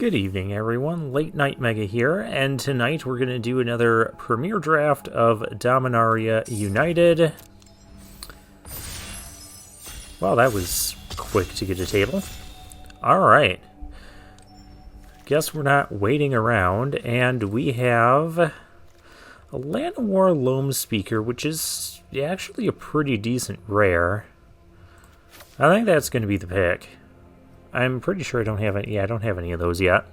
Good evening, everyone. Late Night Mega here, and tonight we're going to do another premiere draft of Dominaria United. Wow, that was quick to get a table. Alright. Guess we're not waiting around, and we have a Llanowar Loam Speaker, which is actually a pretty decent rare. I think that's going to be the pick. I'm pretty sure I don't have any. Yeah, I don't have any of those yet.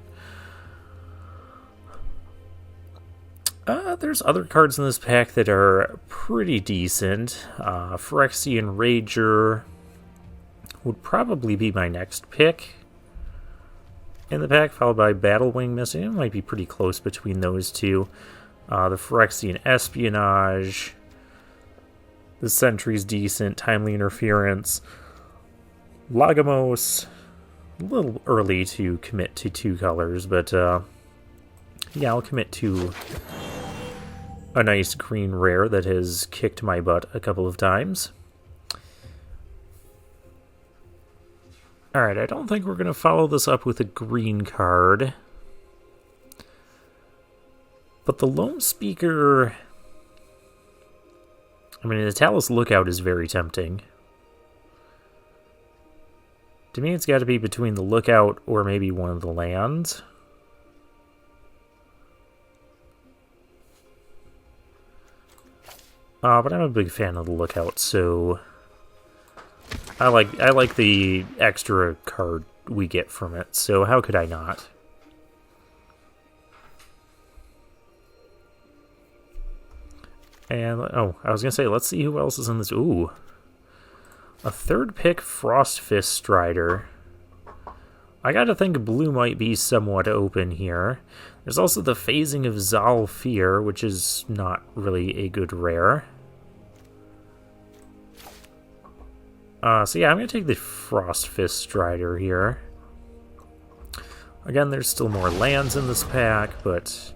There's other cards in this pack that are pretty decent. Phyrexian Rager would probably be my next pick in the pack, followed by Battlewing Missing. It might be pretty close between those two. The Phyrexian Espionage. The Sentry's decent. Timely Interference. Lagomos. A little early to commit to two colors, but yeah, I'll commit to a nice green rare that has kicked my butt a couple of times. Alright, I don't think we're going to follow this up with a green card. But the Loam Speaker... I mean, the Talus Lookout is very tempting. To me, it's got to be between the Lookout or maybe one of the lands. But I'm a big fan of the Lookout, so I like the extra card we get from it. So how could I not? And oh, I was gonna say, let's see who else is in this. Ooh. A third pick, Frostfist Strider. I gotta think blue might be somewhat open here. There's also the Phasing of Zalfir, which is not really a good rare. So yeah, I'm gonna take the Frostfist Strider here. Again, there's still more lands in this pack, but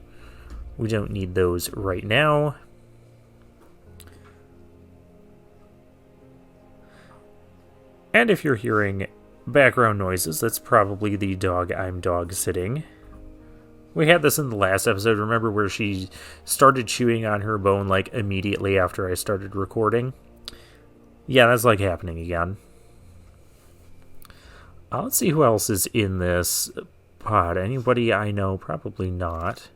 we don't need those right now. And if you're hearing background noises, that's probably the dog I'm dog sitting. We had this in the last episode, remember, where she started chewing on her bone like immediately after I started recording? Yeah, that's like happening again. Let's see who else is in this pod. Anybody I know? Probably not.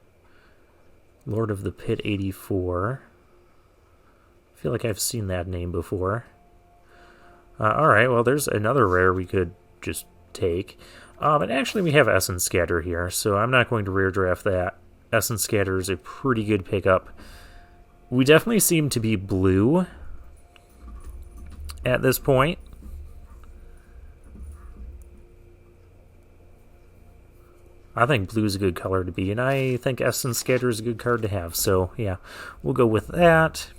Lord of the Pit 84. I feel like I've seen that name before. Alright, well, there's another rare we could just take. But actually, we have Essence Scatter here, so I'm not going to rare draft that. Essence Scatter is a pretty good pickup. We definitely seem to be blue at this point. I think blue is a good color to be, and I think Essence Scatter is a good card to have. So, yeah, we'll go with that.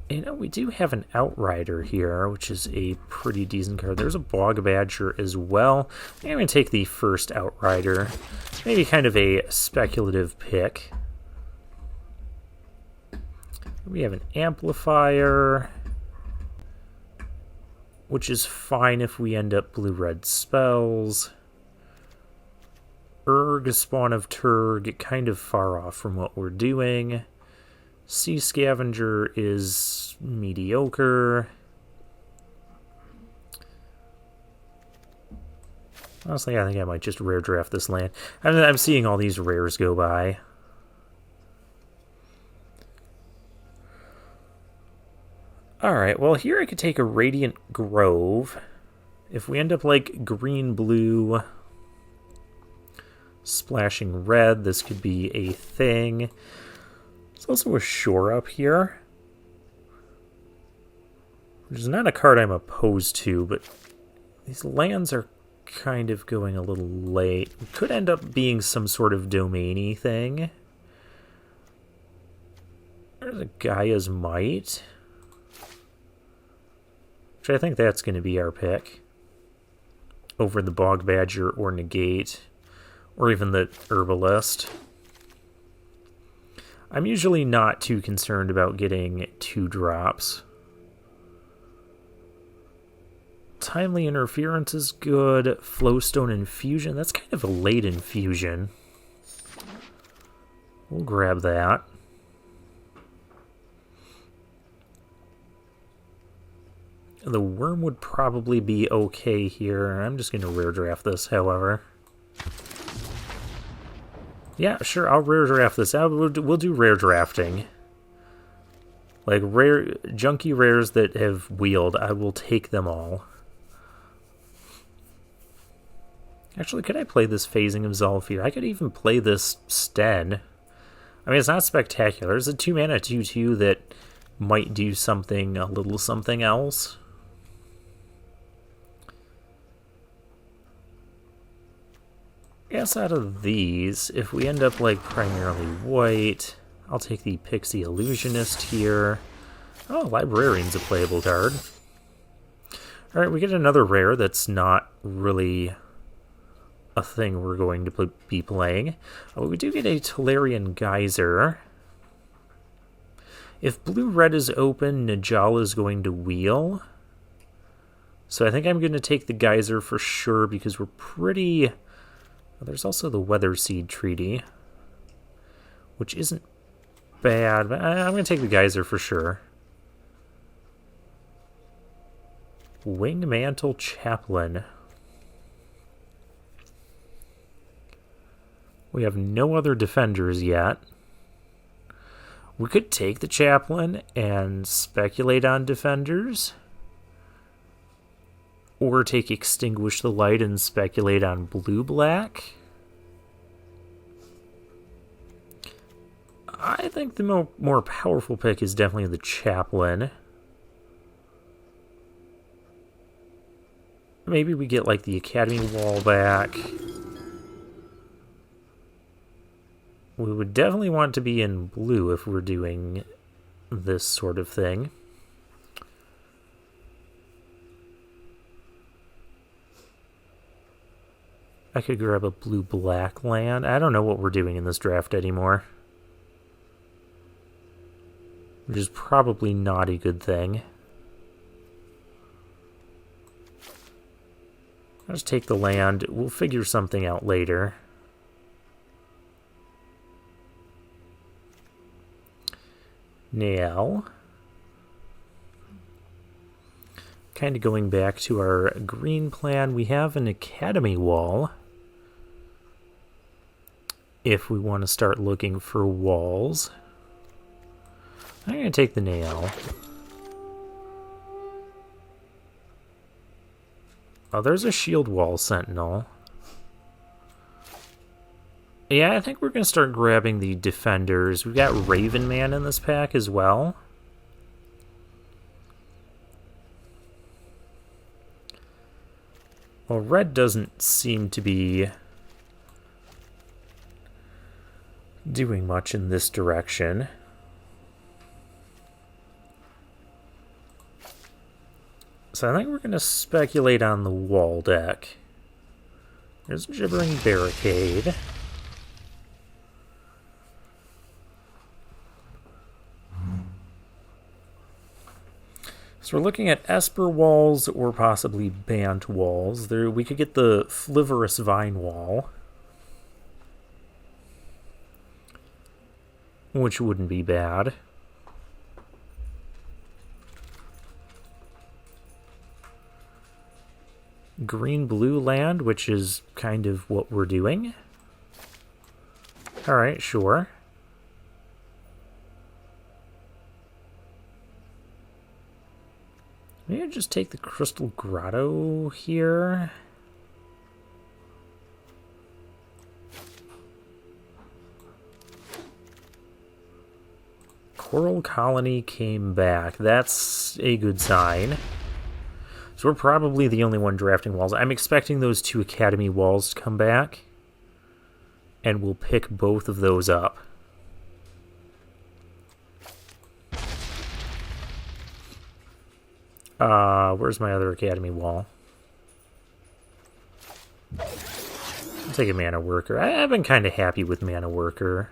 You know, we do have an Outrider here, which is a pretty decent card. There's a Bog Badger as well. I'm going to take the first Outrider. Maybe kind of a speculative pick. We have an Amplifier, which is fine if we end up blue-red spells. Spawn of Turg, kind of far off from what we're doing. Sea Scavenger is mediocre. Honestly, I think I might just rare draft this land. I'm seeing all these rares go by. Alright, well, here I could take a Radiant Grove. If we end up like green-blue, splashing red, this could be a thing. There's also a Shore Up here, which is not a card I'm opposed to, but these lands are kind of going a little late. It could end up being some sort of domain-y thing. There's a Gaia's Might, which I think that's going to be our pick over the Bog Badger or Negate, or even the Herbalist. I'm usually not too concerned about getting 2 drops. Timely Interference is good. Flowstone Infusion. That's kind of a late infusion. We'll grab that. The Worm would probably be okay here. I'm just going to rare draft this, however. Yeah, sure, I'll rare draft this. We'll do rare drafting. Like, rare, junky rares that have wheeled, I will take them all. Actually, could I play this Phasing of Zolfir? I could even play this Sten. I mean, it's not spectacular. It's a 2-mana 2/2 that might do something, a little something else. I guess out of these, if we end up like primarily white, I'll take the Pixie Illusionist here. Oh, Librarian's a playable card. Alright, we get another rare that's not really a thing we're going to be playing. Oh, we do get a Tolarian Geyser. If blue-red is open, Najal is going to wheel. So I think I'm going to take the Geyser for sure because we're pretty... Well, there's also the Weather Seed Treaty, which isn't bad, but I'm going to take the Geyser for sure. Wingmantle Chaplain. We have no other defenders yet. We could take the Chaplain and speculate on defenders. Or take Extinguish the Light and speculate on blue-black. I think the more powerful pick is definitely the Chaplain. Maybe we get like the Academy Wall back. We would definitely want to be in blue if we're doing this sort of thing. I could grab a blue-black land. I don't know what we're doing in this draft anymore. Which is probably not a good thing. I'll just take the land. We'll figure something out later. Now, kind of going back to our green plan, we have an Academy Wall. If we want to start looking for walls. I'm going to take the nail. Oh, there's a Shield Wall Sentinel. Yeah, I think we're going to start grabbing the defenders. We've got Raven Man in this pack as well. Well, red doesn't seem to be doing much in this direction. So I think we're going to speculate on the wall deck. There's Gibbering Barricade. So we're looking at Esper walls or possibly Bant walls. We could get the Flivorous Vine Wall, which wouldn't be bad. Green-blue land, which is kind of what we're doing. Alright, sure. Maybe I'll just take the Crystal Grotto here. Coral Colony came back. That's a good sign. So we're probably the only one drafting walls. I'm expecting those 2 Academy walls to come back. And we'll pick both of those up. Where's my other Academy wall? I'll take a Mana Worker. I've been kind of happy with Mana Worker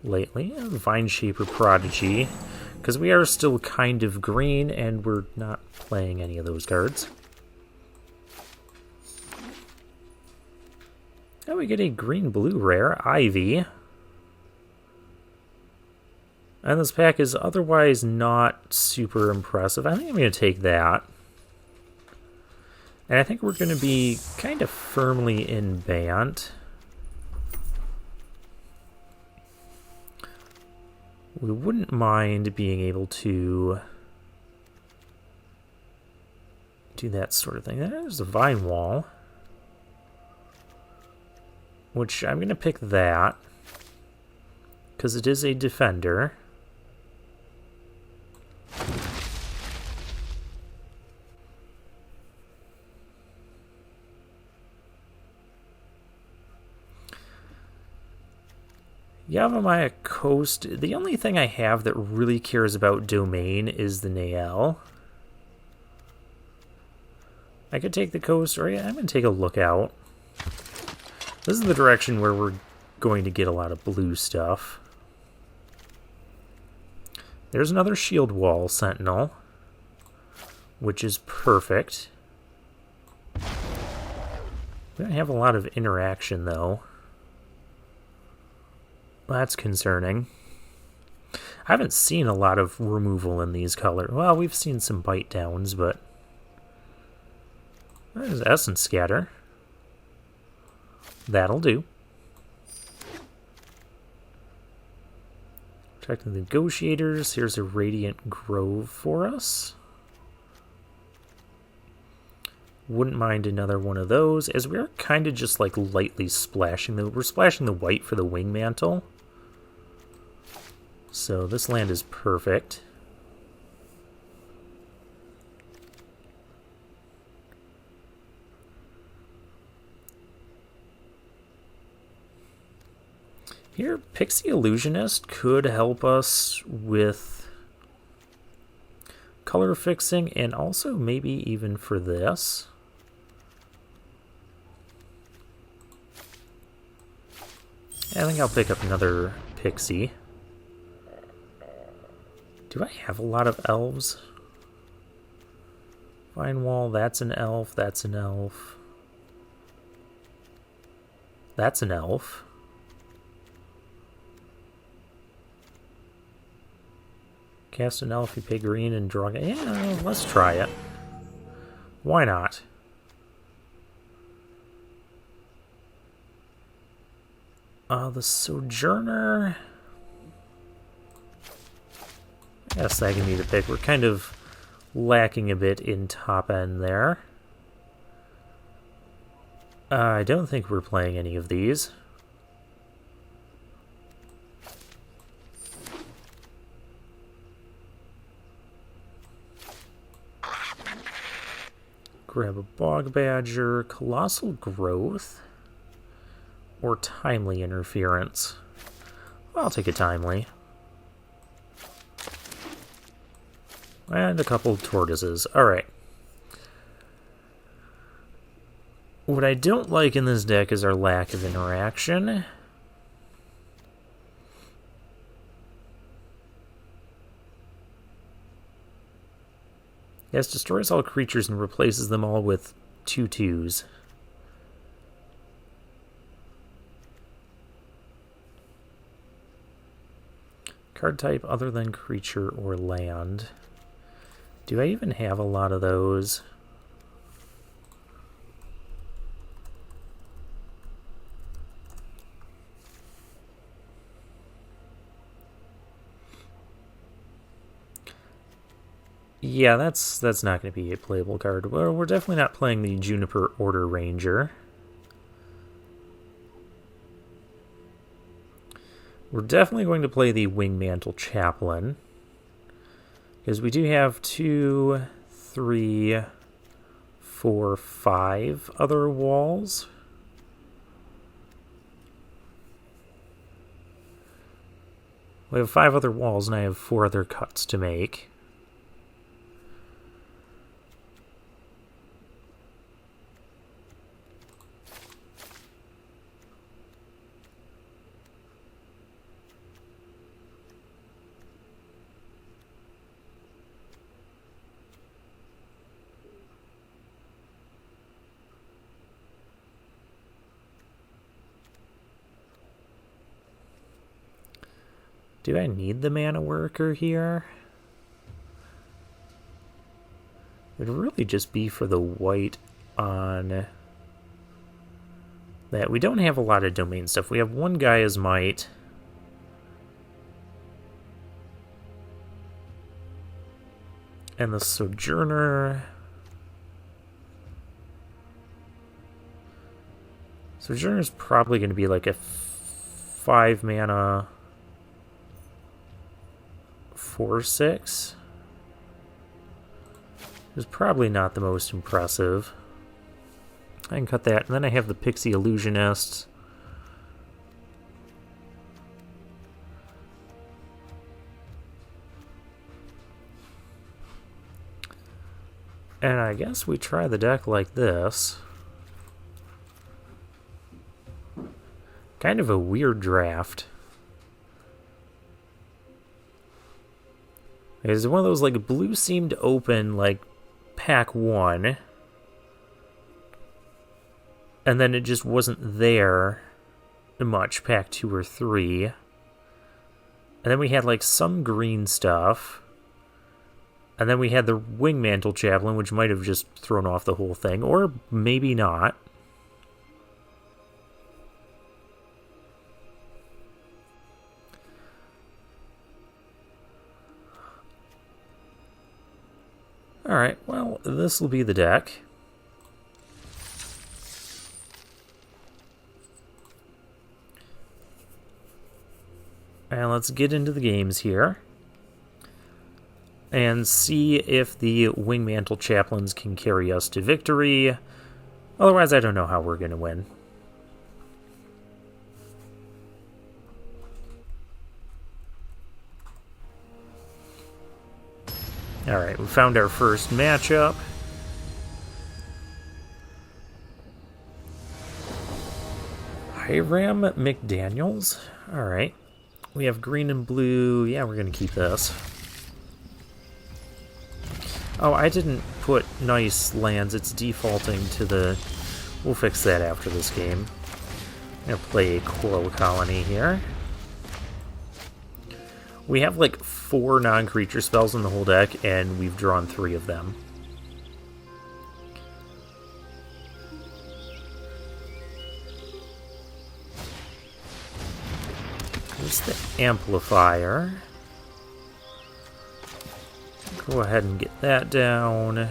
lately. Vine Shaper Prodigy. Because we are still kind of green, and we're not playing any of those cards. Now we get a green-blue rare, Ivy. And this pack is otherwise not super impressive. I think I'm going to take that. And I think we're going to be kind of firmly in Bant. We wouldn't mind being able to do that sort of thing. There's the Vine Wall, which I'm going to pick that because it is a defender. Yavimaya Coast. The only thing I have that really cares about Domain is the Nael. I could take the coast, or yeah, I'm going to take a lookout. This is the direction where we're going to get a lot of blue stuff. There's another Shield Wall Sentinel, which is perfect. We don't have a lot of interaction, though. That's concerning. I haven't seen a lot of removal in these colors. Well, we've seen some bite downs, but there's Essence Scatter. That'll do. Protecting the Negotiators. Here's a Radiant Grove for us. Wouldn't mind another one of those, as we're kind of just like lightly splashing. We're splashing the white for the Wing Mantle. So this land is perfect. Here, Pixie Illusionist could help us with color fixing, and also maybe even for this. I think I'll pick up another Pixie. Do I have a lot of elves? Vine Wall, that's an elf, that's an elf. That's an elf. Cast an elf, you pay green and draw... Yeah, let's try it. Why not? The Sojourner... Yes, that can be the pick. We're kind of lacking a bit in top end there. I don't think we're playing any of these. Grab a Bog Badger, Colossal Growth, or Timely Interference. I'll take a Timely. And a couple of tortoises. Alright. What I don't like in this deck is our lack of interaction. Yes, destroys all creatures and replaces them all with 2/2s. Card type other than creature or land. Do I even have a lot of those? Yeah, that's not going to be a playable card. Well, we're definitely not playing the Juniper Order Ranger. We're definitely going to play the Wingmantle Chaplain, because we do have 2, 3, 4, 5 other walls. We have 5 other walls, and I have 4 other cuts to make. Do I need the mana worker here? It would really just be for the white on that. We don't have a lot of domain stuff. We have one Gaia's Might. And the Sojourner. Sojourner's probably going to be like a 5 mana 4/6. It's probably not the most impressive. I can cut that. And then I have the Pixie Illusionist. And I guess we try the deck like this. Kind of a weird draft. It's one of those, like, blue seemed open, like, pack 1. And then it just wasn't there much, pack 2 or 3. And then we had, like, some green stuff. And then we had the Wingmantle Chaplain, which might have just thrown off the whole thing, or maybe not. Alright, well, this will be the deck. And let's get into the games here. And see if the Wingmantle Chaplains can carry us to victory. Otherwise, I don't know how we're going to win. Alright, we found our first matchup. Hiram McDaniels. Alright. We have green and blue. Yeah, we're going to keep this. Oh, I didn't put nice lands. It's defaulting to the... We'll fix that after this game. I'm going to play a Coral Colony here. We have like 4 non-creature spells in the whole deck, and we've drawn 3 of them. Here's the Amplifier. Go ahead and get that down.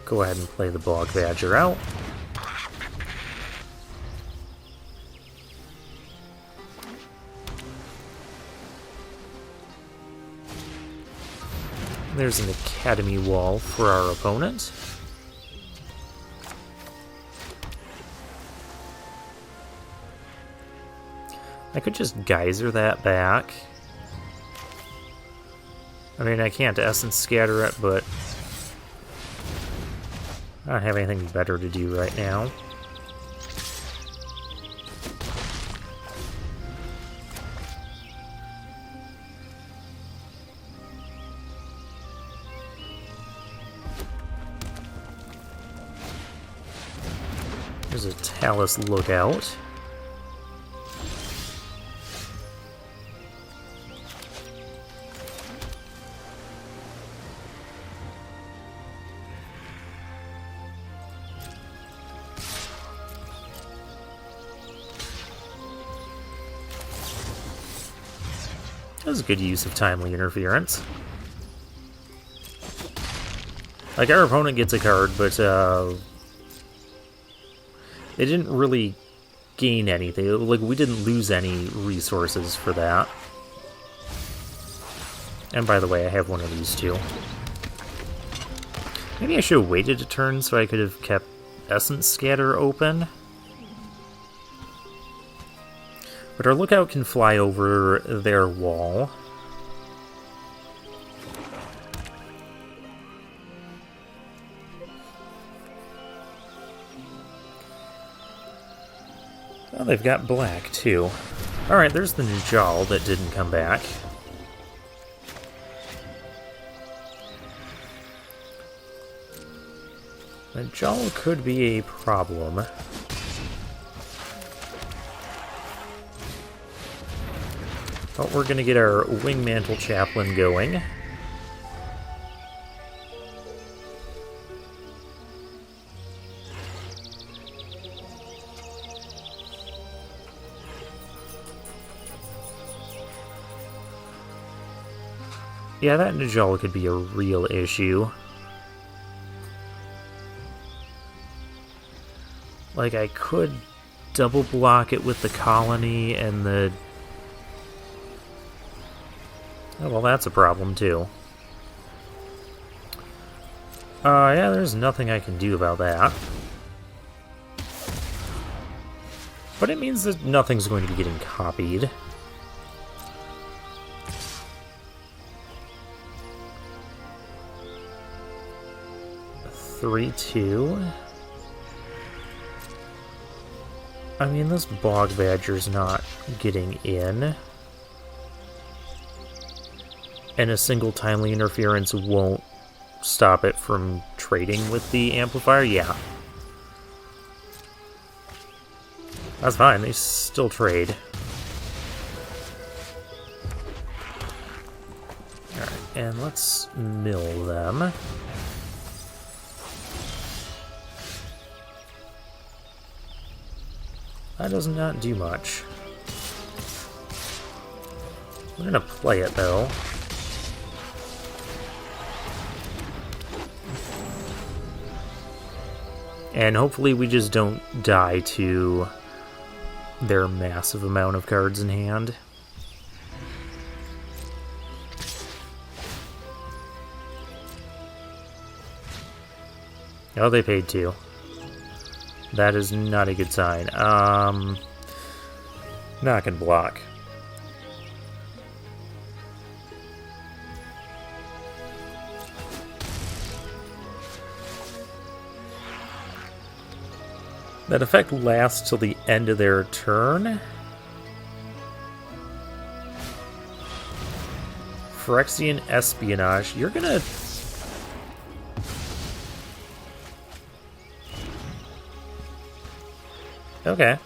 Go ahead and play the Bog Badger out. There's an Academy Wall for our opponent. I could just Geyser that back. I mean, I can't Essence Scatter it, but I don't have anything better to do right now. There's a Talus Lookout. That was a good use of Timely Interference. Like, our opponent gets a card, but they didn't really gain anything. Like, we didn't lose any resources for that. And by the way, I have one of these too. Maybe I should have waited a turn so I could have kept Essence Scatter open. But our Lookout can fly over their wall. Oh, they've got black, too. Alright, there's the Najal that didn't come back. Najal could be a problem. But we're going to get our Wingmantle Chaplain going. Yeah, that Najal could be a real issue. Like, I could double block it with the colony and the... Oh, well, that's a problem, too. Yeah, there's nothing I can do about that. But it means that nothing's going to be getting copied. Three, two. I mean, this Bog Badger's not getting in. And a single timely interference won't stop it from trading with the amplifier? Yeah. That's fine, they still trade. Alright, and let's mill them. That does not do much. We're gonna play it, though. And hopefully we just don't die to their massive amount of cards in hand. Oh, they paid 2. That is not a good sign. Not gonna block. That effect lasts till the end of their turn. Phyrexian Espionage. You're gonna... Okay.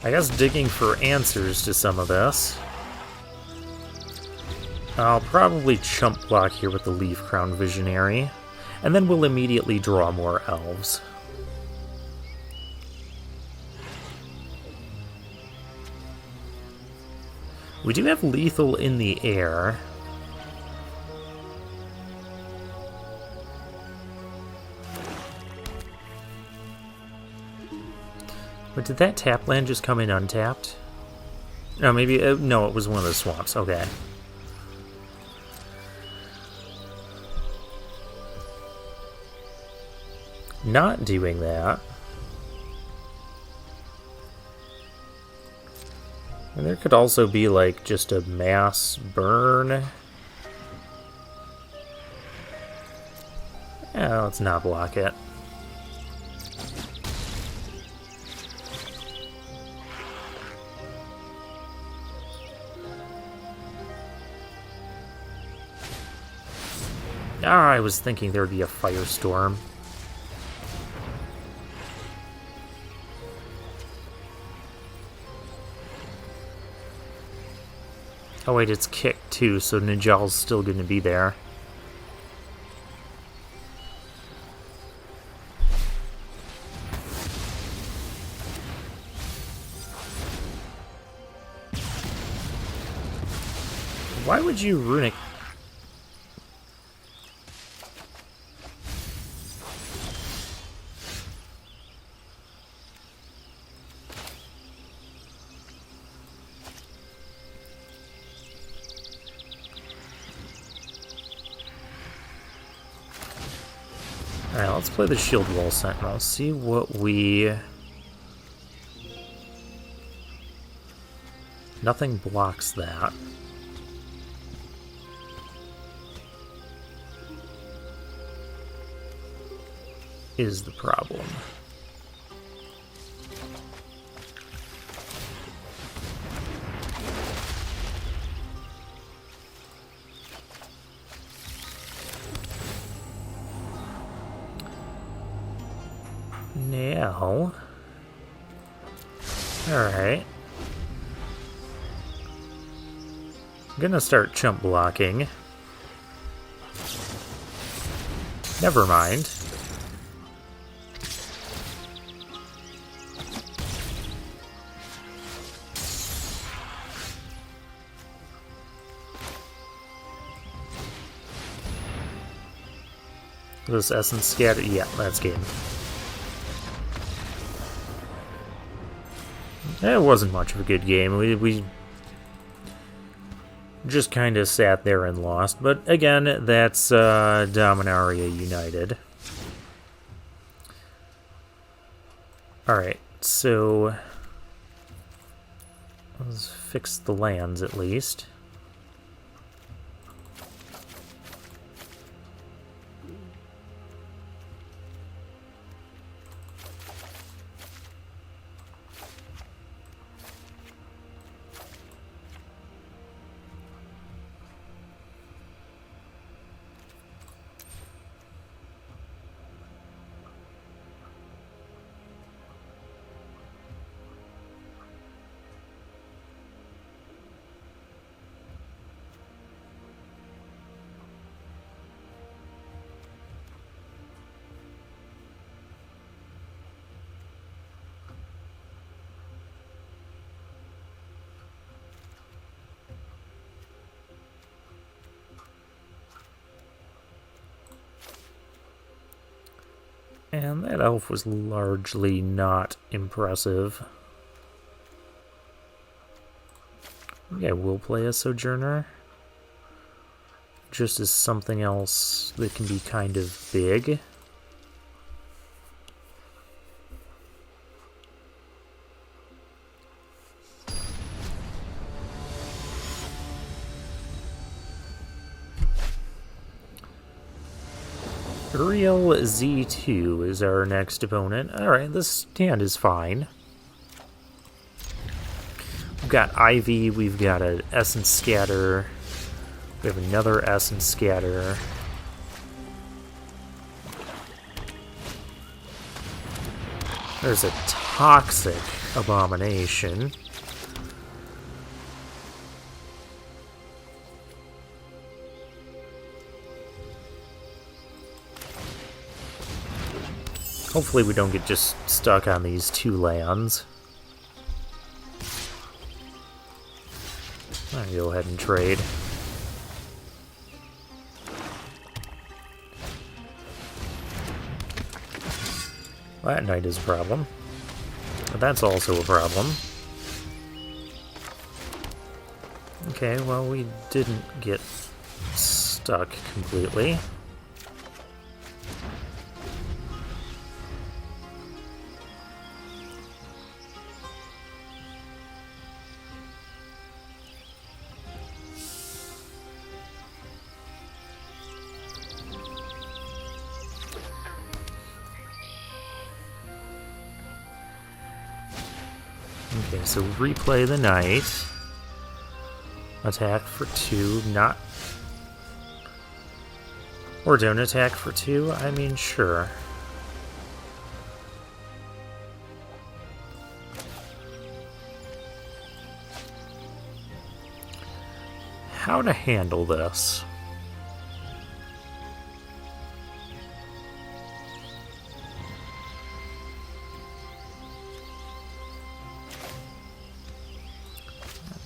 I guess digging for answers to some of this. I'll probably chump block here with the Leaf Crown Visionary, and then we'll immediately draw more elves. We do have lethal in the air. But did that tap land just come in untapped? No, maybe... no, it was one of the swamps. Okay. Not doing that. And there could also be, like, just a mass burn. Yeah, let's not block it. Ah, I was thinking there would be a firestorm. Oh wait, it's kicked too, so Nijal's still going to be there. Why would you runic? Alright, let's play the Shield Wall Sentinel. See what we... Nothing blocks that. Is the problem. Now... Alright. I'm gonna start chump blocking. Never mind. This essence scatter? Yeah, that's game. It wasn't much of a good game. We just kind of sat there and lost. But again, that's Dominaria United. Alright, so let's fix the lands at least. And that elf was largely not impressive. Yeah, we'll play a Sojourner. Just as something else that can be kind of big. Real Z2 is our next opponent. Alright, this hand is fine. We've got Ivy, we've got an Essence Scatter, we have another Essence Scatter. There's a Toxic Abomination. Hopefully we don't get just stuck on these two lands. I'll go ahead and trade. That knight is a problem. But that's also a problem. Okay, well, we didn't get stuck completely. Okay, so replay the knight. Attack for 2, not... Or don't attack for 2? I mean, sure. How to handle this?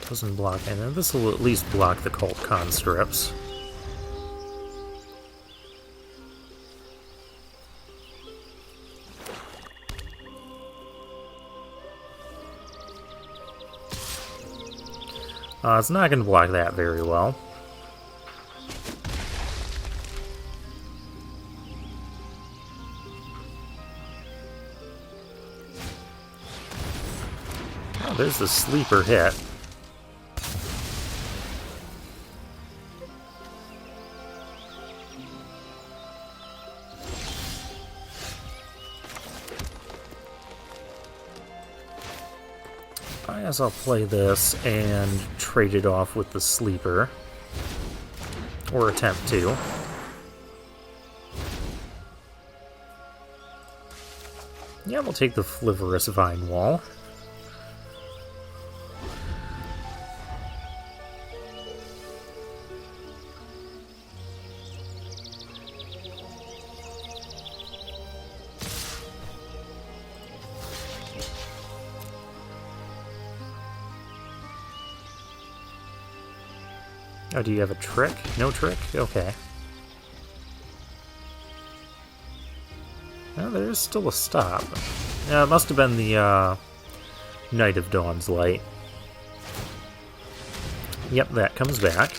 Doesn't block any. This will at least block the cult conscripts. It's not going to block that very well. Oh, there's the sleeper hit. I guess I'll play this and trade it off with the sleeper. Or attempt to. Yeah, we'll take the Flivorous Vine Wall. Oh, do you have a trick? No trick? Okay. Oh, there's still a stop. Yeah, it must have been the Night of Dawn's Light. Yep, that comes back.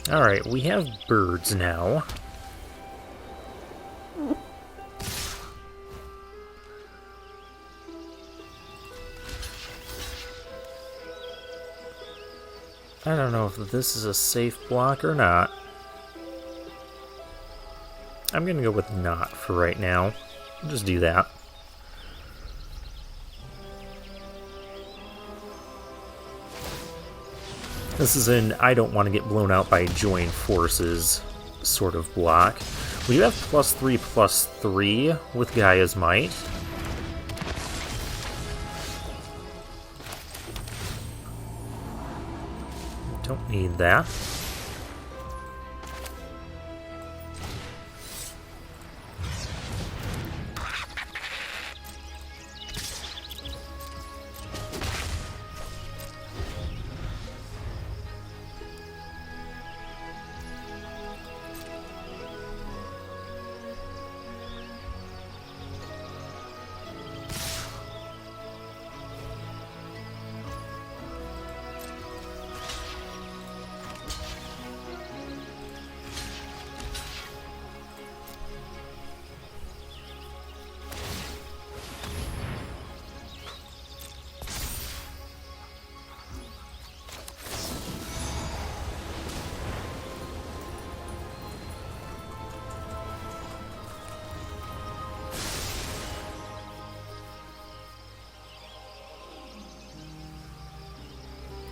Alright, we have birds now. I don't know if this is a safe block or not. I'm gonna go with not for right now. I'll just do that. This is an I don't want to get blown out by join forces sort of block. We do have +3/+3 with Gaia's Might. Don't need that.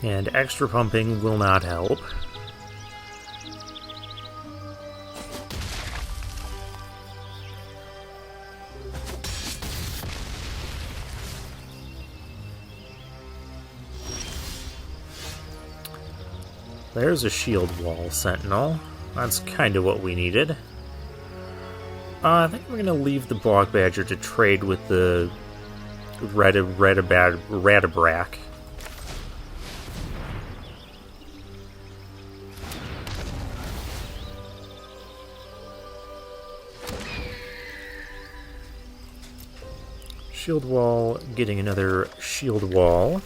And extra pumping will not help. There's a shield wall sentinel. That's kind of what we needed. I think we're going to leave the Bog Badger to trade with the Radabrak. Shield wall, getting another shield wall.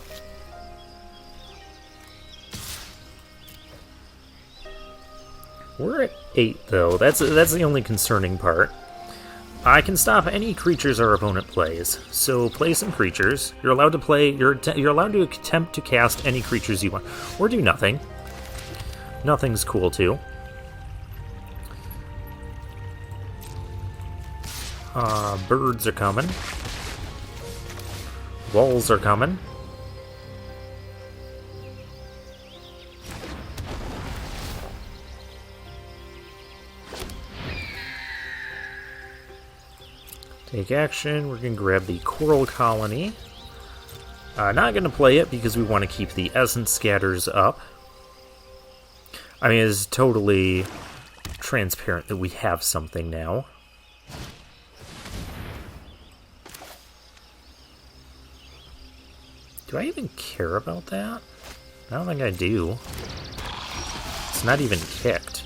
We're at 8 though. That's the only concerning part. I can stop any creatures our opponent plays. So play some creatures. You're allowed to play. You're allowed to attempt to cast any creatures you want, or do nothing. Nothing's cool too. Birds are coming. Walls are coming. Take action. We're going to grab the Coral Colony. Not going to play it because we want to keep the Essence Scatters up. I mean, it's totally transparent that we have something now. Do I even care about that? I don't think I do. It's not even kicked.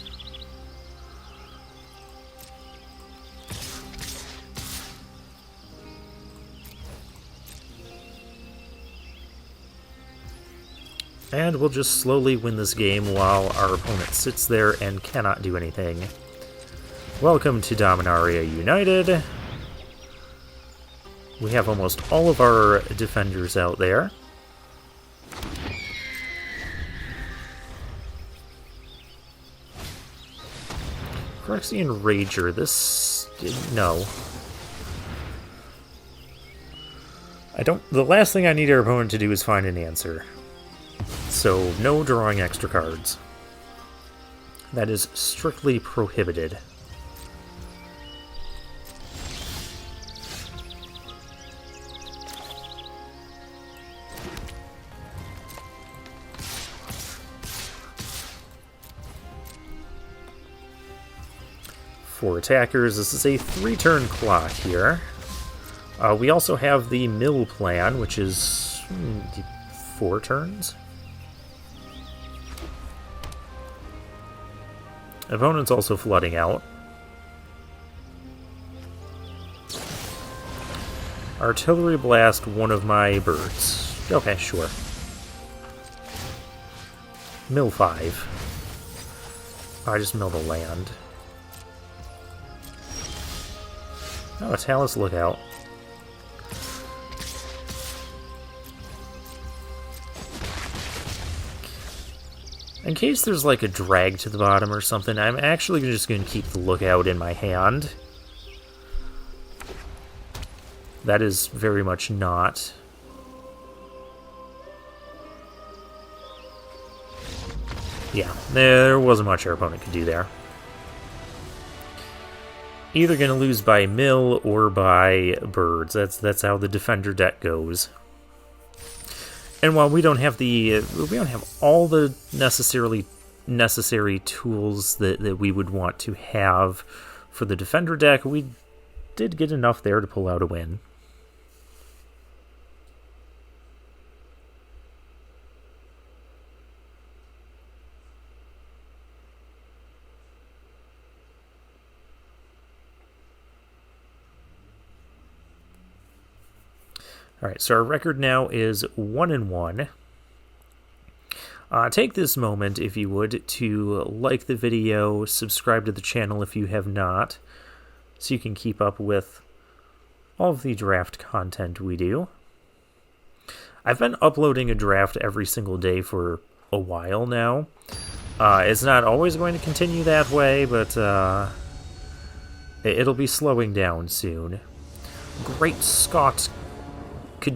And we'll just slowly win this game while our opponent sits there and cannot do anything. Welcome to Dominaria United. We have almost all of our defenders out there. Phyrexian Rager, this... no. The last thing I need our opponent to do is find an answer. So, no drawing extra cards. That is strictly prohibited. For attackers, this is a 3-turn clock here. We also have the mill plan, which is 4 turns. Opponent's also flooding out. Artillery blast one of my birds. Okay, sure. Mill 5. I just milled a land. Oh, a Talus Lookout. In case there's like a drag to the bottom or something, I'm actually just going to keep the Lookout in my hand. That is very much not. Yeah, there wasn't much our opponent could do there. Either going to lose by mill or by birds. That's how the defender deck goes. And while we don't have all the necessary tools that we would want to have for the defender deck, we did get enough there to pull out a win. Alright, so our record now is 1-1. Take this moment, if you would, to like the video, subscribe to the channel if you have not, so you can keep up with all of the draft content we do. I've been uploading a draft every single day for a while now. It's not always going to continue that way, but it'll be slowing down soon. Great Scott! I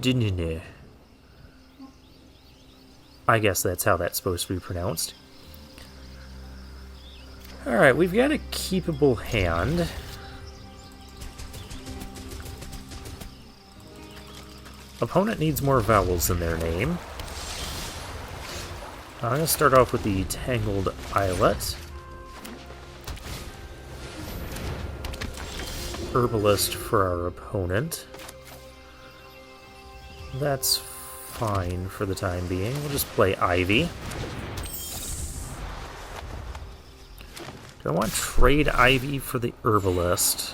guess that's how that's supposed to be pronounced. Alright, we've got a keepable hand. Opponent needs more vowels in their name. I'm going to start off with the Tangled Islet. Herbalist for our opponent. That's fine for the time being. We'll just play Ivy. Do I want to trade Ivy for the Herbalist?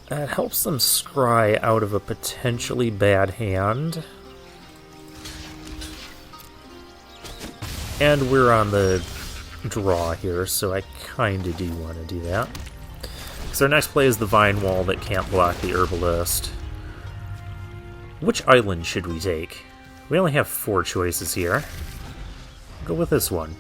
That helps them scry out of a potentially bad hand. And we're on the draw here, so I kind of do want to do that. So our next play is the Vine Wall that can't block the Herbalist. Which island should we take? We only have 4 choices here. Go with this one.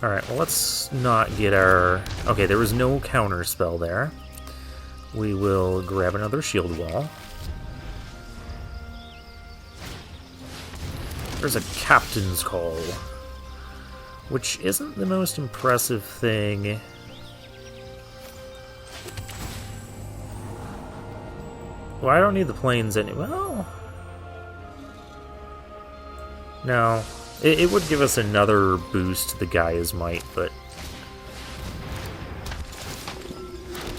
Alright, well let's not get our... Okay, there was no counter spell there. We will grab another Shield Wall. There's a Captain's Call, which isn't the most impressive thing. Well, I don't need the planes anyway. Well, no. It would give us another boost to the Gaia's Might, but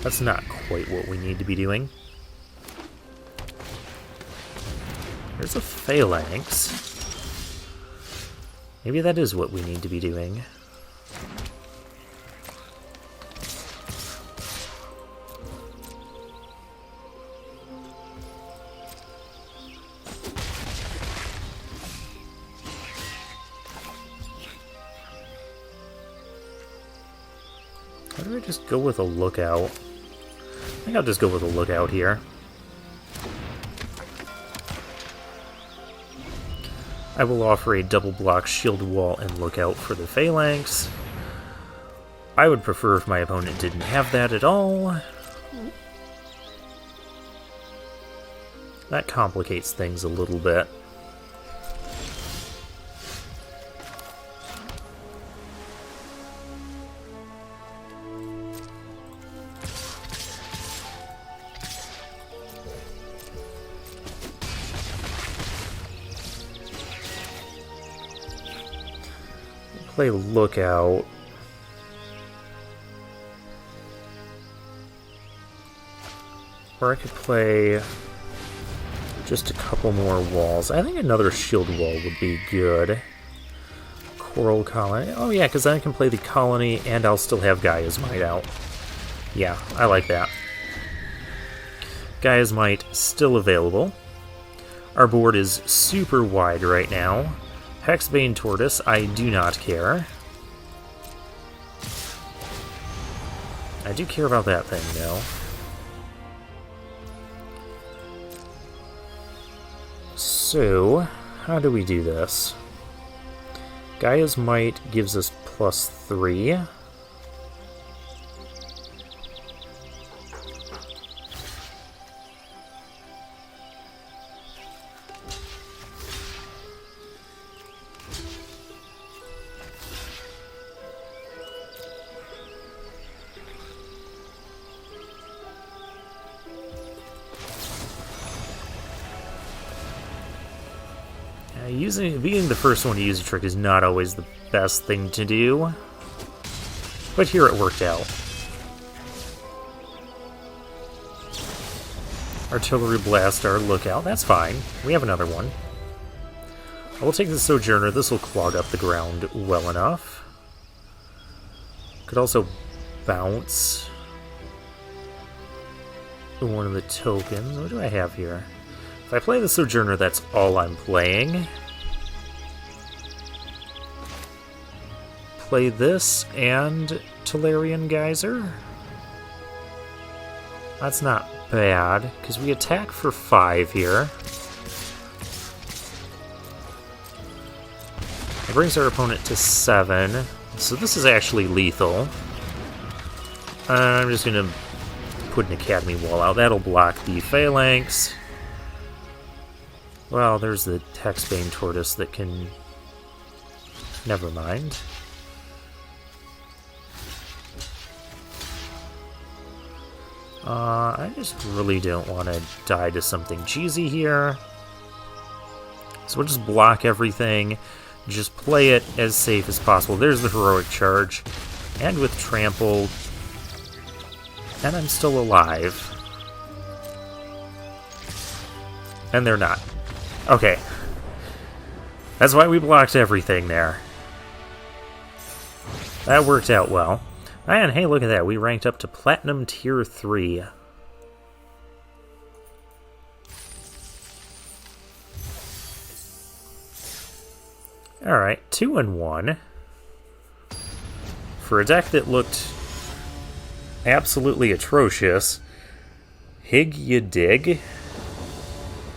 that's not quite what we need to be doing. There's a Phalanx. Maybe that is what we need to be doing. Why don't we just go with a Lookout? I think I'll just go with a Lookout here. I will offer a double block shield wall and look out for the phalanx. I would prefer if my opponent didn't have that at all. That complicates things a little bit. Play Lookout. Or I could play just a couple more walls. I think another shield wall would be good. Coral Colony. Oh yeah, because then I can play the Colony and I'll still have Gaia's Might out. Yeah, I like that. Gaia's Might still available. Our board is super wide right now. Hexbane Tortoise, I do not care. I do care about that thing, though. So, how do we do this? Gaia's Might gives us +3. Being the first one to use a trick is not always the best thing to do, but here it worked out. Artillery Blast our Lookout, that's fine. We have another one. I will take the Sojourner, this will clog up the ground well enough. Could also bounce one of the tokens. What do I have here? If I play the Sojourner, that's all I'm playing. Play this and Tolarian Geyser. That's not bad, because we attack for 5 here. It brings our opponent to 7, so this is actually lethal. I'm just going to put an Academy Wall out. That'll block the Phalanx. Well, there's the Hexbane Tortoise that can... Never mind. I just really don't want to die to something cheesy here. So we'll just block everything. Just play it as safe as possible. There's the Heroic Charge. And with Trample... And I'm still alive. And they're not. Okay. That's why we blocked everything there. That worked out well. And hey, look at that. We ranked up to Platinum Tier 3. Alright, 2-1. For a deck that looked absolutely atrocious. Hig Ya Dig.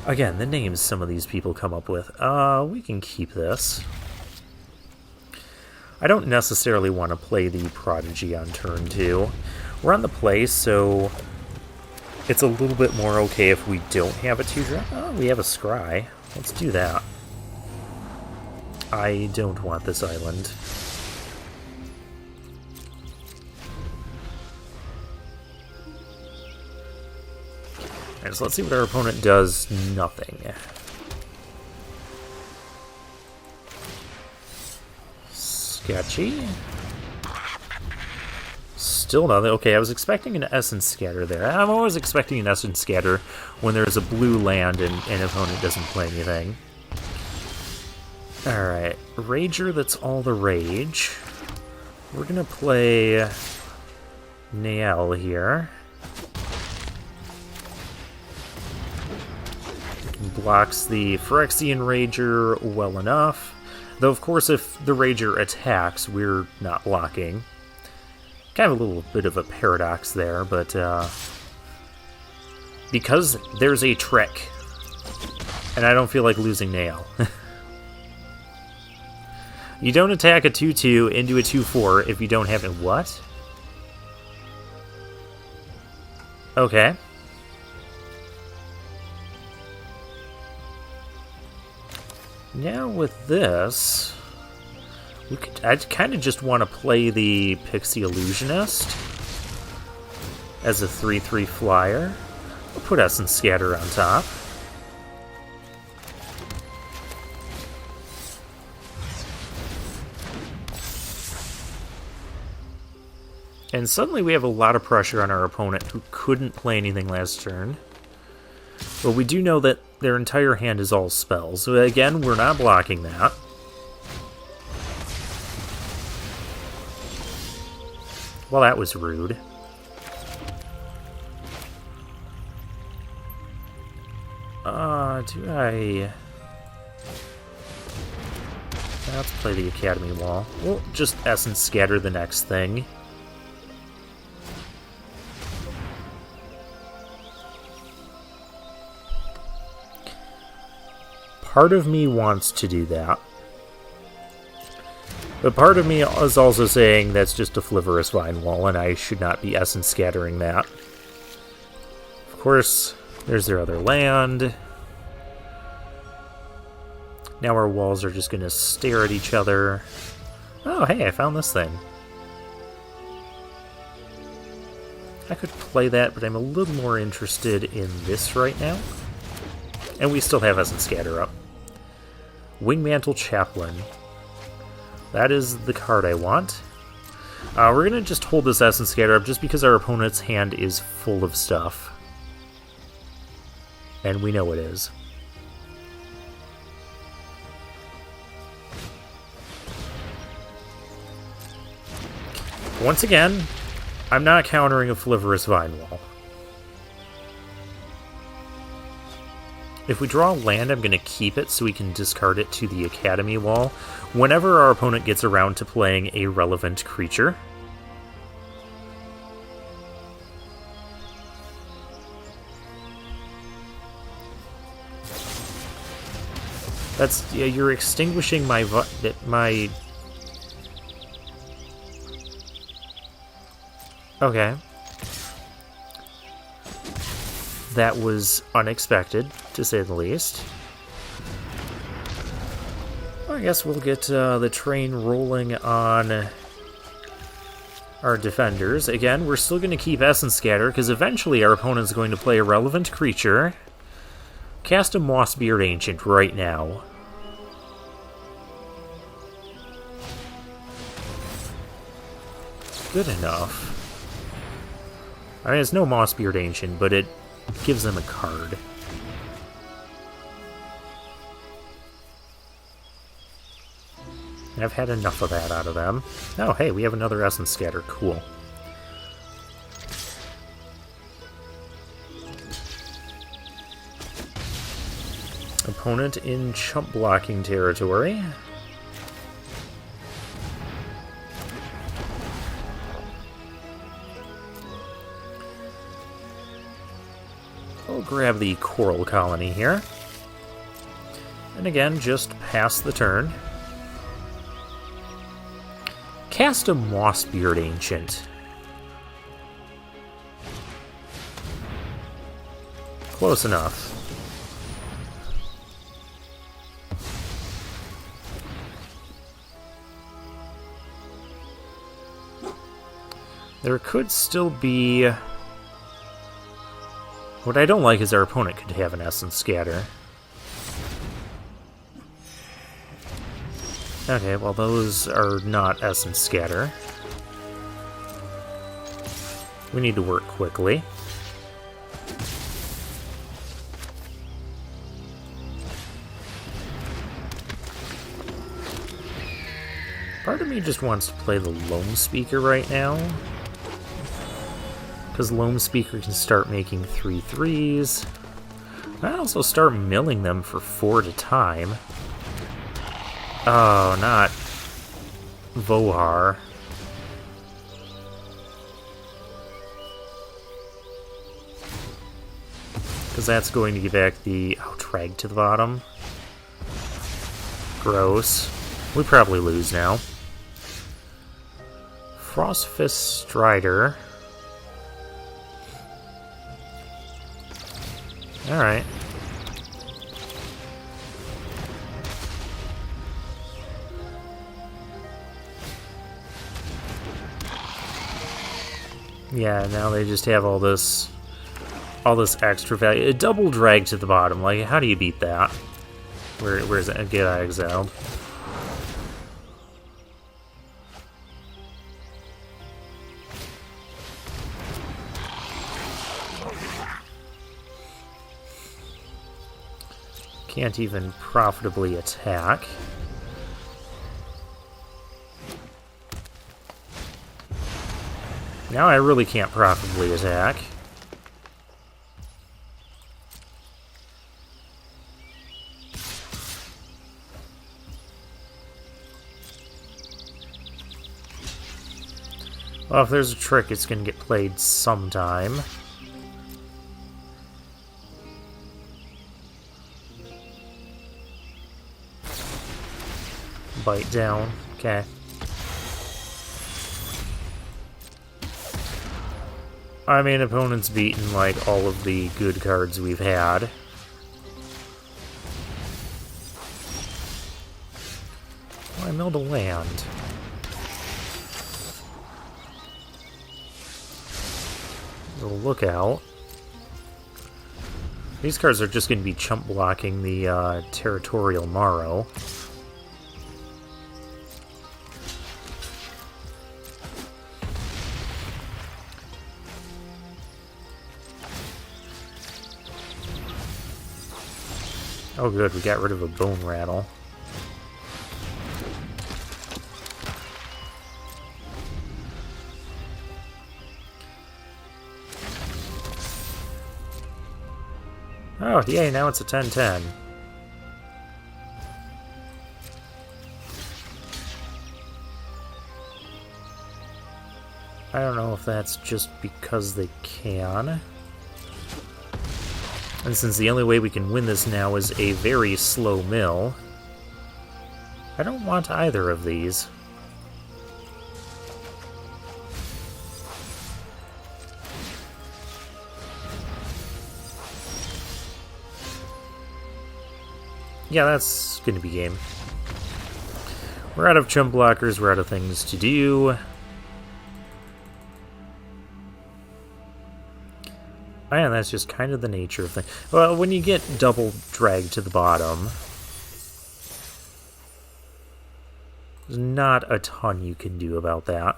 Again, the names some of these people come up with. We can keep this. I don't necessarily want to play the Prodigy on turn 2. We're on the play, so it's a little bit more okay if we don't have a 2-drop. Oh, we have a Scry. Let's do that. I don't want this island. Alright, so let's see what our opponent does. Nothing. Sketchy. Still nothing. Okay, I was expecting an Essence Scatter there. I'm always expecting an Essence Scatter when there's a blue land and an opponent doesn't play anything. Alright, Rager, that's all the rage. We're gonna play Nael here. Blocks the Phyrexian Rager well enough. Though, of course, if the Rager attacks, we're not blocking. Kind of a little bit of a paradox there, but because there's a trick, and I don't feel like losing Nael. You don't attack a 2-2 into a 2-4 if you don't have it. What? Okay. Now with this, I kind of just want to play the Pixie Illusionist as a 3/3 flyer. I'll put Essence Scatter on top. And suddenly we have a lot of pressure on our opponent who couldn't play anything last turn. But we do know that their entire hand is all spells. So again, we're not blocking that. Well, that was rude. Do I... Let's play the Academy Wall. We'll just Essence Scatter the next thing. Part of me wants to do that. But part of me is also saying that's just a Flivorous Vine Wall, and I should not be Essence Scattering that. Of course, there's their other land. Now our walls are just going to stare at each other. Oh, hey, I found this thing. I could play that, but I'm a little more interested in this right now. And we still have Essence Scatter up. Wingmantle Chaplain. That is the card I want. We're going to just hold this Essence Scatter up just because our opponent's hand is full of stuff. And we know it is. Once again, I'm not countering a Flivorous Vine Wall. If we draw land, I'm going to keep it so we can discard it to the Academy Wall whenever our opponent gets around to playing a relevant creature. That's... yeah, you're extinguishing my... Okay. That was unexpected, to say the least. Well, I guess we'll get the train rolling on our defenders. Again, we're still going to keep Essence Scatter, because eventually our opponent's going to play a relevant creature. Cast a Mossbeard Ancient right now. Good enough. I mean, it's no Mossbeard Ancient, but it gives them a card. I've had enough of that out of them. Oh, hey, we have another Essence Scatter. Cool. Opponent in chump blocking territory. We'll grab the Coral Colony here. And again, just pass the turn. Cast a Mossbeard Ancient. Close enough. There could still be... What I don't like is our opponent could have an Essence Scatter. Okay, well those are not Essence Scatter. We need to work quickly. Part of me just wants to play the Loam Speaker right now. Because Loam Speaker can start making 3/3s. I also start milling them for 4 at a time. Oh, not Vohar. Because that's going to give back the... oh, drag to the bottom. Gross. We probably lose now. Frostfist Strider. Alright. Yeah, now they just have all this extra value. A double drag to the bottom. Like, how do you beat that? Where's it? Get exiled. Can't even profitably attack. Now I really can't profitably attack. Well, if there's a trick, it's going to get played sometime. Bite down. Okay. I mean, opponent's beaten, like, all of the good cards we've had. Oh, I milled a land. Little lookout. These cards are just going to be chump blocking the Territorial Morrow. Oh good, we got rid of a Bone Rattle. Oh, yay, now it's a 10-10. I don't know if that's just because they can. And since the only way we can win this now is a very slow mill, I don't want either of these. Yeah, that's going to be game. We're out of chump blockers, we're out of things to do. And that's just kind of the nature of things. Well, when you get double dragged to the bottom, there's not a ton you can do about that.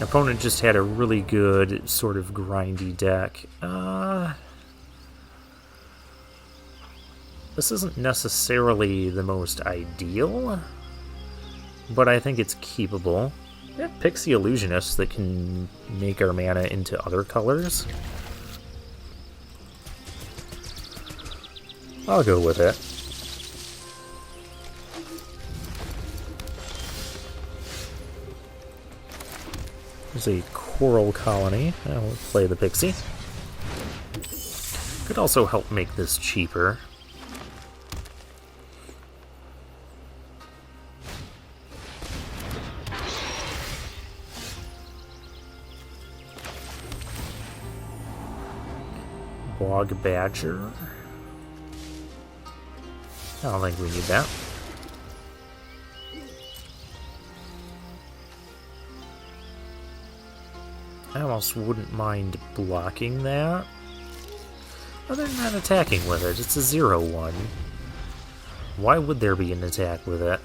Opponent just had a really good sort of grindy deck. This isn't necessarily the most ideal, but I think it's keepable. We have Pixie Illusionists that can make our mana into other colors. I'll go with it. There's a Coral Colony. I'll play the Pixie. Could also help make this cheaper. Bog Badger. I don't think we need that. I almost wouldn't mind blocking that. Oh, they're not attacking with it. It's a 0-1. Why would there be an attack with it?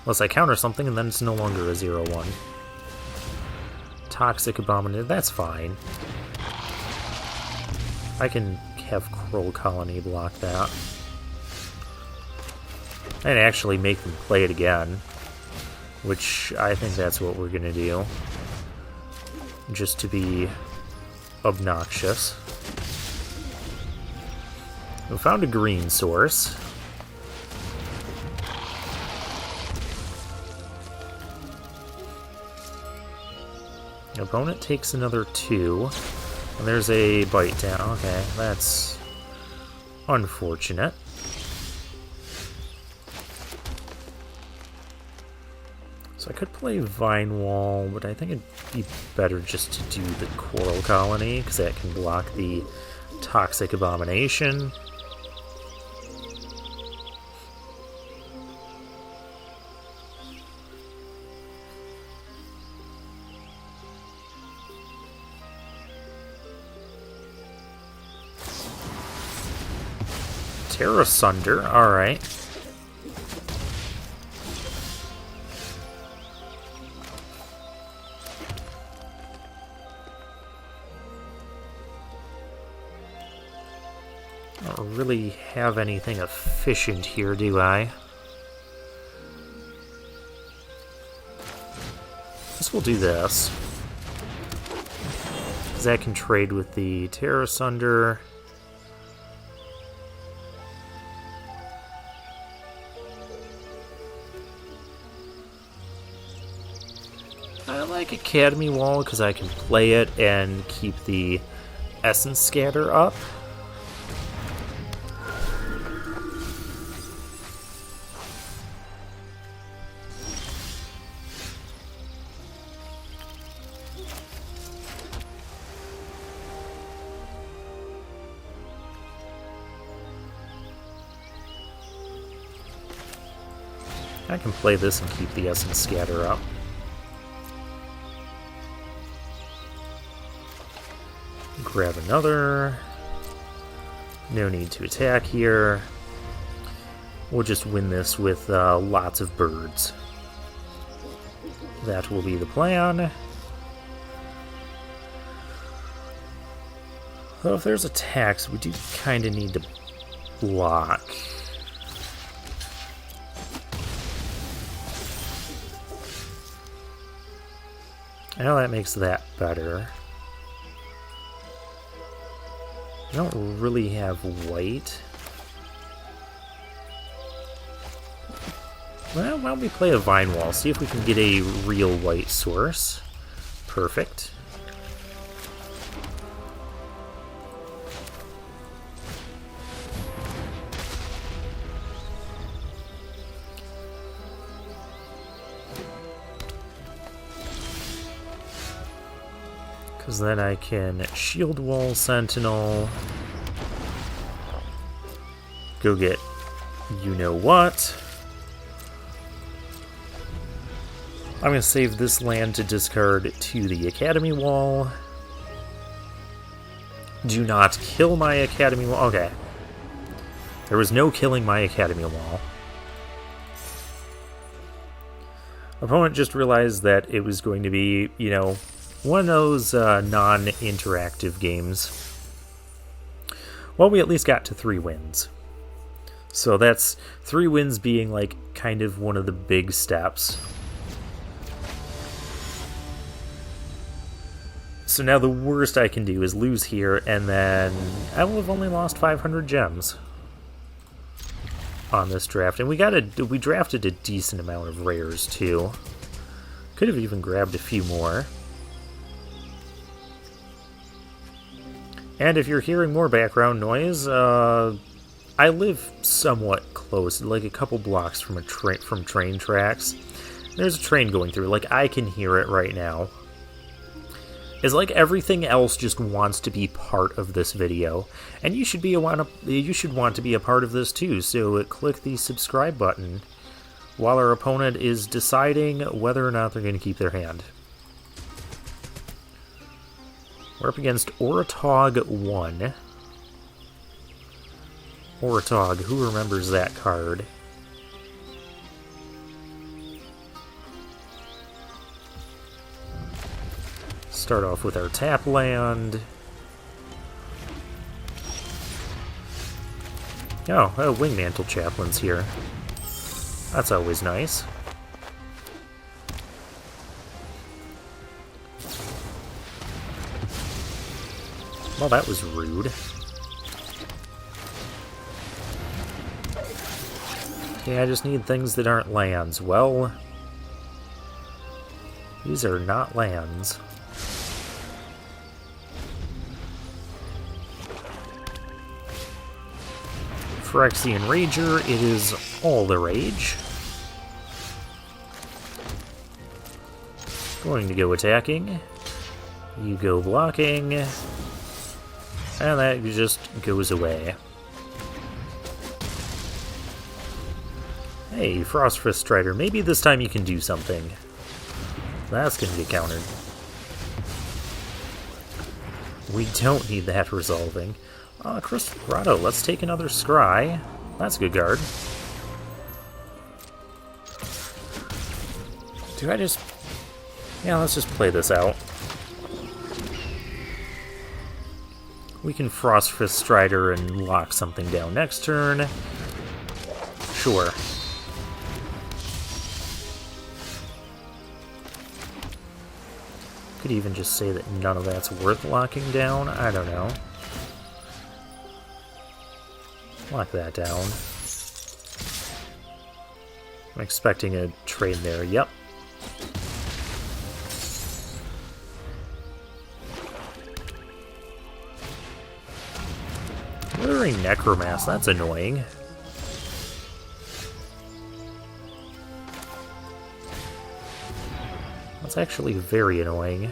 Unless I counter something and then it's no longer a 0-1. Toxic Abominator, that's fine. I can have Coral Colony block that. And actually make them play it again. Which I think that's what we're gonna do. Just to be obnoxious. We found a green source. Opponent takes another 2. And there's a bite down. Okay, that's unfortunate. So I could play Vine Wall, but I think it'd be better just to do the Coral Colony, because that can block the Toxic Abomination. Terra Sunder, alright. I don't really have anything efficient here, do I? Guess we'll do this. Because that can trade with the Terra Sunder. I like Academy Wall because I can play it and keep the Essence Scatter up. I can play this and keep the Essence Scatter up. Grab another. No need to attack here. We'll just win this with lots of birds. That will be the plan. Though if there's attacks, we do kind of need to block. I know that makes that better. I don't really have white. Well, why don't we play a Vine Wall? See if we can get a real white source. Perfect. Because then I can Shield Wall Sentinel. Go get you-know-what. I'm going to save this land to discard to the Academy Wall. Do not kill my Academy Wall. Okay. There was no killing my Academy Wall. Opponent just realized that it was going to be, you know, one of those non-interactive games. Well, we at least got to 3 wins. So that's 3 wins being like kind of one of the big steps. So now the worst I can do is lose here, and then I will have only lost 500 gems on this draft. And we drafted a decent amount of rares too. Could have even grabbed a few more. And if you're hearing more background noise, I live somewhat close, like a couple blocks from train tracks. There's a train going through. Like, I can hear it right now. It's like everything else just wants to be part of this video, and you should want to be a part of this too. So click the subscribe button while our opponent is deciding whether or not they're going to keep their hand. We're up against Oratog 1. Oratog, who remembers that card? Start off with our tap land. Oh, Wingmantle Chaplain's here. That's always nice. Well, that was rude. Okay, I just need things that aren't lands. Well, these are not lands. Phyrexian Rager, it is all the rage. Going to go attacking. You go blocking. And that just goes away. Hey, Frostfist Strider, maybe this time you can do something. That's gonna get countered. We don't need that resolving. Crystal Grotto, let's take another Scry. That's a good guard. Do I just... Yeah, let's just play this out. We can Frostfist Strider and lock something down next turn. Sure. Could even just say that none of that's worth locking down. I don't know. Lock that down. I'm expecting a trade there. Yep. Withering Necromass, that's annoying. That's actually very annoying.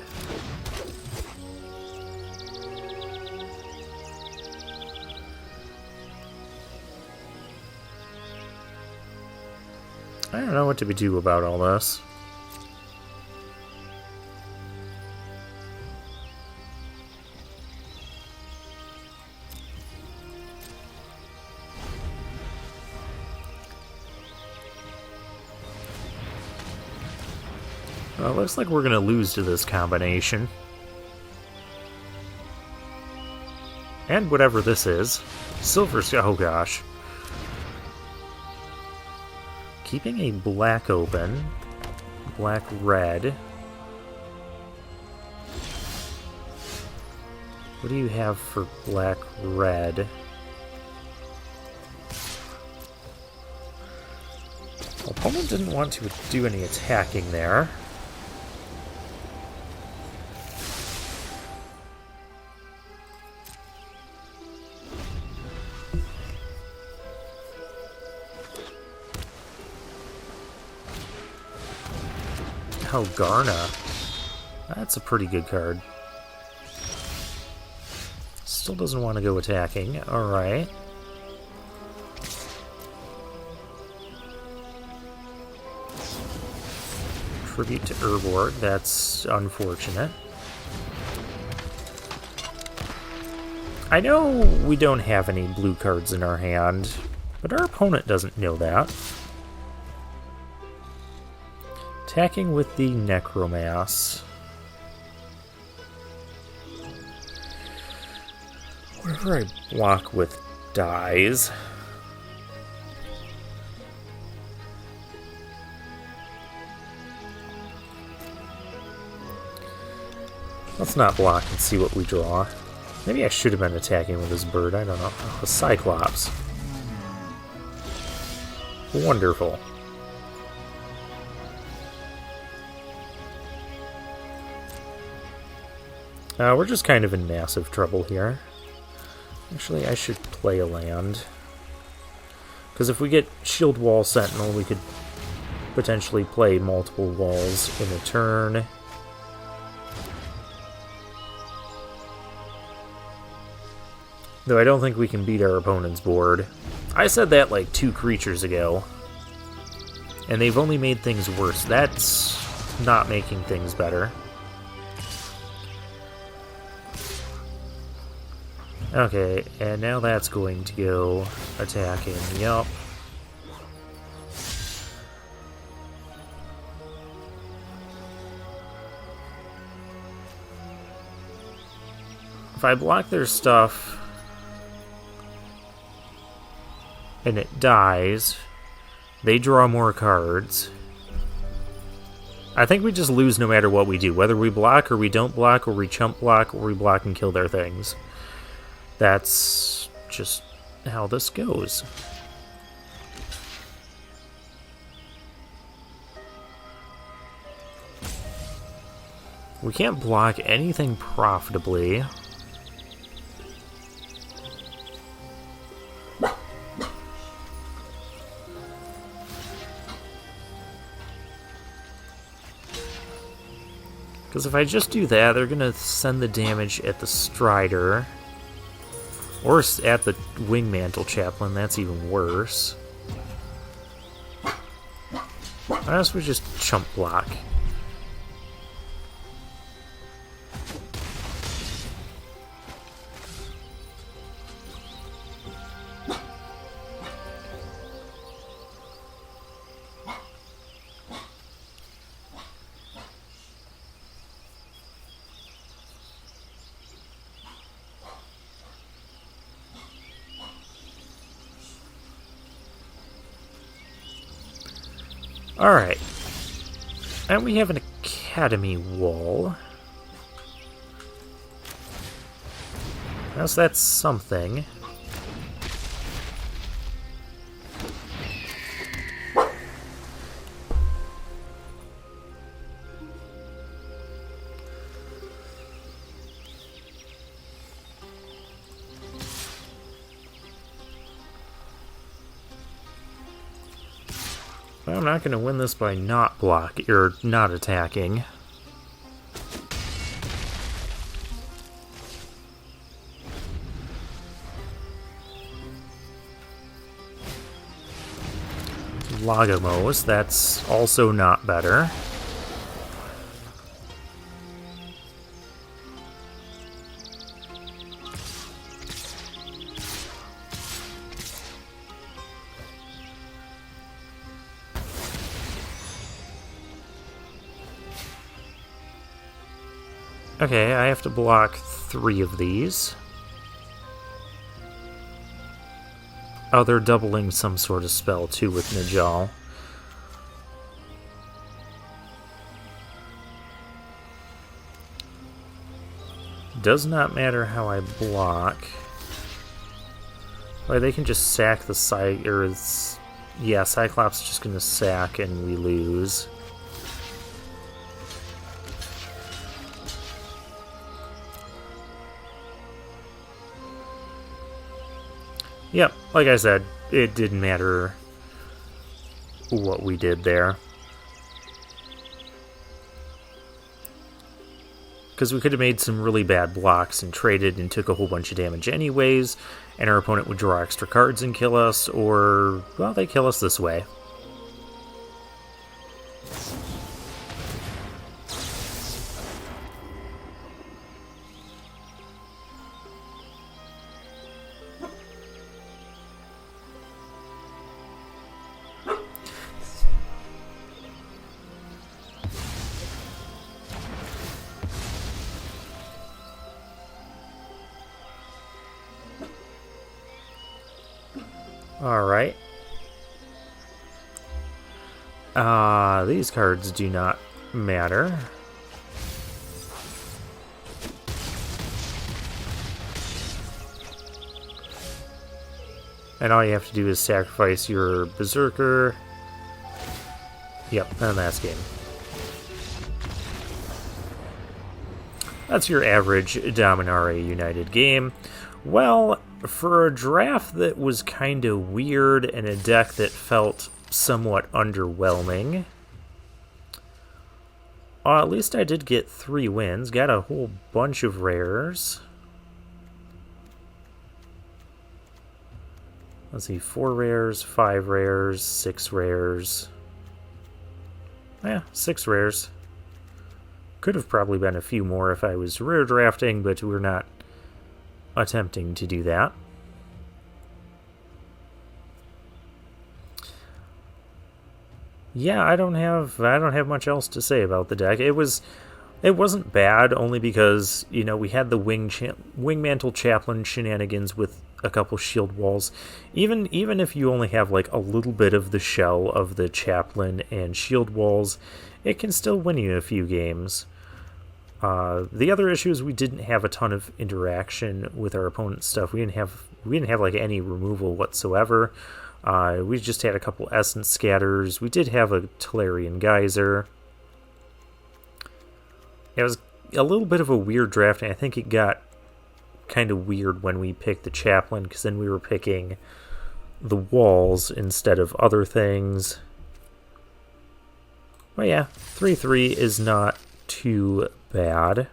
I don't know what to do about all this. Well, it looks like we're going to lose to this combination. And whatever this is. Silver... Oh gosh. Keeping a black open. Black-red. What do you have for black-red? Opponent didn't want to do any attacking there. Oh, Garna. That's a pretty good card. Still doesn't want to go attacking. Alright. Tribute to Urborg. That's unfortunate. I know we don't have any blue cards in our hand, but our opponent doesn't know that. Attacking with the Necromass. Whatever I block with dies. Let's not block and see what we draw. Maybe I should have been attacking with this bird, I don't know. Oh, a Cyclops. Wonderful. We're just kind of in massive trouble here. Actually, I should play a land. Because if we get Shield Wall Sentinel, we could potentially play multiple walls in a turn. Though I don't think we can beat our opponent's board. I said that like 2 creatures ago. And they've only made things worse. That's not making things better. Okay, and now that's going to go attacking. Yup. If I block their stuff and it dies, they draw more cards. I think we just lose no matter what we do, whether we block or we don't block, or we chump block, or we block and kill their things. That's just how this goes. We can't block anything profitably. Because if I just do that, they're going to send the damage at the Strider. Or at the Wingmantle Chaplain, that's even worse. Why don't we just chump block? Alright. And we have an academy wall. Guess that's something. I'm not going to win this by not blocking, or not attacking. Lagomos, that's also not better. Okay, I have to block 3 of these. Oh, they're doubling some sort of spell too with Najal. Does not matter how I block. Well, they can just sack the yeah, Cyclops is just gonna sack and we lose. Yep, like I said, it didn't matter what we did there. Because we could have made some really bad blocks and traded and took a whole bunch of damage anyways, and our opponent would draw extra cards and kill us, or, well, they kill us this way. Alright. These cards do not matter. And all you have to do is sacrifice your Berserker. Yep, and that's game. That's your average Dominaria United game. Well, for a draft that was kind of weird and a deck that felt somewhat underwhelming, at least I did get 3 wins. Got a whole bunch of rares. Let's see, 4 rares, 5 rares, 6 rares. Yeah, 6 rares. Could have probably been a few more if I was rare drafting, but we're not attempting to do that. Yeah, I don't have much else to say about the deck. It wasn't bad, only because, you know, we had the Wingmantle Chaplain shenanigans with a couple shield walls. Even if you only have like a little bit of the shell of the Chaplain and shield walls, it can still win you a few games. The other issue is we didn't have a ton of interaction with our opponent's stuff. We didn't have like any removal whatsoever. We just had a couple Essence Scatters. We did have a Tolarian Geyser. It was a little bit of a weird draft, and I think it got kind of weird when we picked the Chaplain, because then we were picking the walls instead of other things. But yeah, 3-3 is not too bad.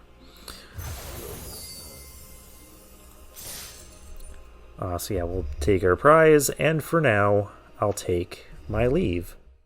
So yeah, we'll take our prize, and for now, I'll take my leave.